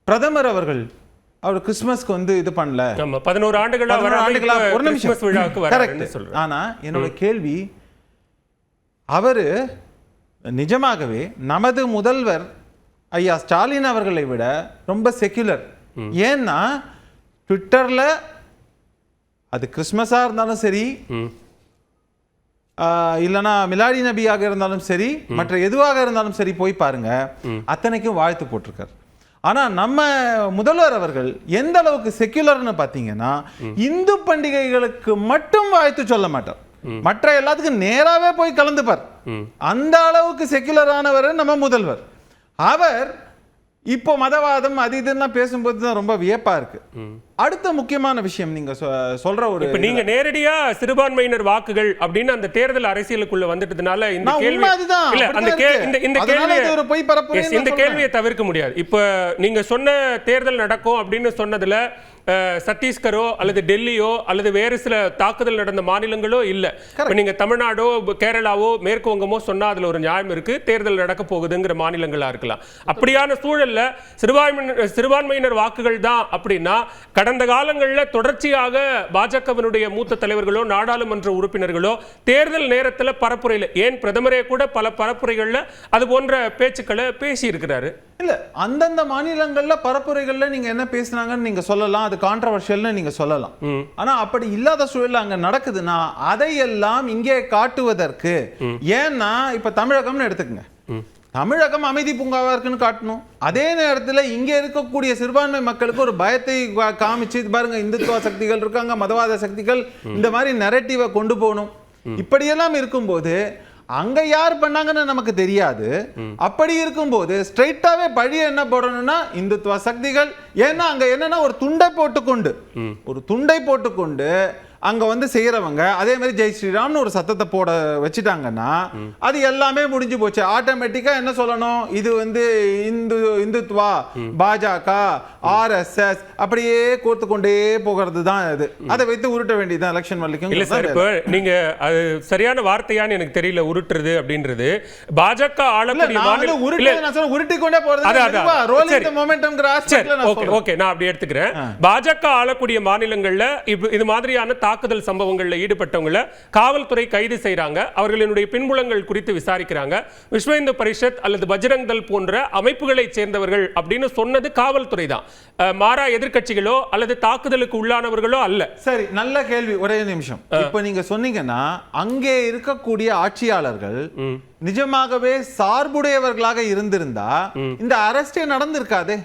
பிரதமர் அவர்கள் அவர் கிறிஸ்துமஸ்க்கு வந்து இது பண்ணல. 11 ஆண்டுகளா ஒரு நிமிஷம் கரெக்ட். ஆனா என்னோட கேள்வி, அவரு நிஜமாகவே நமது முதல்வர் ஐயா ஸ்டாலின் அவர்களை விட ரொம்ப செக்யுலர். ஏன்னா ட்விட்டர்ல அது கிறிஸ்மஸா இருந்தாலும் சரி, இல்லைனா மிலாடி நபியாக இருந்தாலும் சரி, மற்ற எதுவாக இருந்தாலும் சரி, போய் பாருங்க, அத்தனைக்கும் வாழ்த்து போட்டிருக்காரு. ஆனா நம்ம முதல்வர் அவர்கள் எந்த அளவுக்கு செக்யுலர்னு பாத்தீங்கன்னா, இந்து பண்டிகைகளுக்கு மட்டும் வாழ்த்து சொல்ல மாட்டார், மற்ற எல்லாத்துக்கும் நேராவே போய் கலந்துப்பார். அந்த அளவுக்கு செக்யுலரானவர் நம்ம முதல்வர். அவர் இப்போ மதவாதம் அது இதுன்னா பேசும்போது தான் ரொம்ப வியப்பா இருக்கு. அடுத்த முக்கியமான விஷயம், நீங்க சொல்ற ஒரு, இப்ப நீங்க நேரடியா சிறுபான்மையினர் வாக்குகள் அப்படின்னு அந்த தேர்தல் அரசியலுக்குள்ள வந்துட்டதுனால இந்த கேள்வி இல்ல, இந்த கேள்வியை தவிர்க்க முடியாது. இப்ப நீங்க சொன்ன தேர்தல் நடக்கும் அப்படின்னு சொன்னதுல சத்தீஸ்கரோ அல்லது டெல்லியோ அல்லது வேறு சில தாக்குதல் நடந்த மாநிலங்களோ இல்ல. இப்ப நீங்க தமிழ்நாடோ கேரளாவோ மேற்கு வங்கமோ சொன்னா அதுல ஒரு நியாயம் இருக்கு, தேர்தல் நடக்க போகுதுங்கிற மாநிலங்களா இருக்கலாம். அப்படியான சூழல்ல சிறுபான்மையினர் வாக்குகள் தான் அப்படின்னா, கடந்த காலங்களில் தொடர்ச்சியாக பாஜகவினுடைய மூத்த தலைவர்களோ நாடாளுமன்ற உறுப்பினர்களோ தேர்தல் நேரத்தில் பரப்புரையில், ஏன் பிரதமரே கூட பல பரப்புரைகளில் அது போன்ற பேச்சுக்களை பேசி இருக்கிறாரு. இல்ல, அந்தந்த மாநிலங்கள்ல பரப்புரைகள்ல நீங்க என்ன பேசுனாங்கன்னு நீங்க சொல்லலாம், அது கான்ட்ரோவர்ஷியல்னு நீங்க சொல்லலாம். ஆனா அப்படி இல்லாத சூழல் அங்க நடக்குதுன்னா அதையெல்லாம் இங்கே காட்டுவதற்கு, ஏன்னா இப்ப தமிழகம்னு எடுத்துக்கங்க, தமிழகம் அமைதி பூங்காவா இருக்குன்னு காட்டணும். அதே நேரத்தில் இங்க இருக்கக்கூடிய சிறுபான்மை மக்களுக்கு ஒரு பயத்தை காமிச்சு, பாருங்க இந்துத்துவ சக்திகள் இருக்காங்க, மதவாத சக்திகள், இந்த மாதிரி நரேட்டிவை கொண்டு போகணும். இப்படியெல்லாம் இருக்கும்போது அங்க யார் பண்ணாங்கன்னு நமக்கு தெரியாது. அப்படி இருக்கும்போது ஸ்ட்ரைட்டாவே பழிய என்ன போடணும்னா இந்துத்துவ சக்திகள். ஏன்னா அங்க என்னன்னா ஒரு துண்டை போட்டுக்கொண்டு அங்க வந்து செய்யறவங்க அதே மாதிரி ஜெய் ஸ்ரீராம்னு ஒரு சத்தத்தை போட வச்சுட்டாங்கன்னா அது எல்லாமே முடிஞ்சு போச்சு. ஆட்டோமேட்டிக்கா என்ன சொல்லணும், இது வந்து இந்துத்துவா, பாஜக, RSS அப்படியே கோர்த்து கொண்டே போகிறது தான் இது. அதை வைத்து உருட்ட வேண்டியதுதான் எலெக்ஷன் வரைக்கும். இல்ல சார், இப்ப நீங்க அது சரியான வார்த்தையான்னு எனக்கு தெரியல, உருட்டுறது அப்படின்றது. பாஜக ஆளக்கூடிய உருட்டி கொண்டே போறது, நான் அப்படி எடுத்துக்கிறேன். பாஜக ஆளக்கூடிய மாநிலங்கள்ல இது மாதிரியான தாக்குதல் சம்பவங்களில் ஈடுபட்டவங்களை காவல்துறை கைது செய்யறாங்க, அவர்களினுடைய பின்புலங்கள் குறித்து விசாரிக்கிறாங்க. விஸ்வ இந்து பரிஷத் அல்லது பஜ்ரங் தள் போன்ற அமைப்புகளை சேர்ந்தவர்கள் அப்படின்னு சொன்னது காவல்துறை தான், மாறா எதிர்க்கட்சிகளோ அல்லது தாக்குதலுக்கு உள்ளானவர்களோ அல்ல. சரி, நல்ல கேள்வி. ஒரே நிமிஷம். இப்ப நீங்க சொன்னீங்கன்னா அங்கே இருக்கக்கூடிய ஆட்சியாளர்கள் நிஜமாகவே சார்புடையவர்களாக இருந்திருந்தா இந்த அரஸ்டே நடந்திருக்காதே.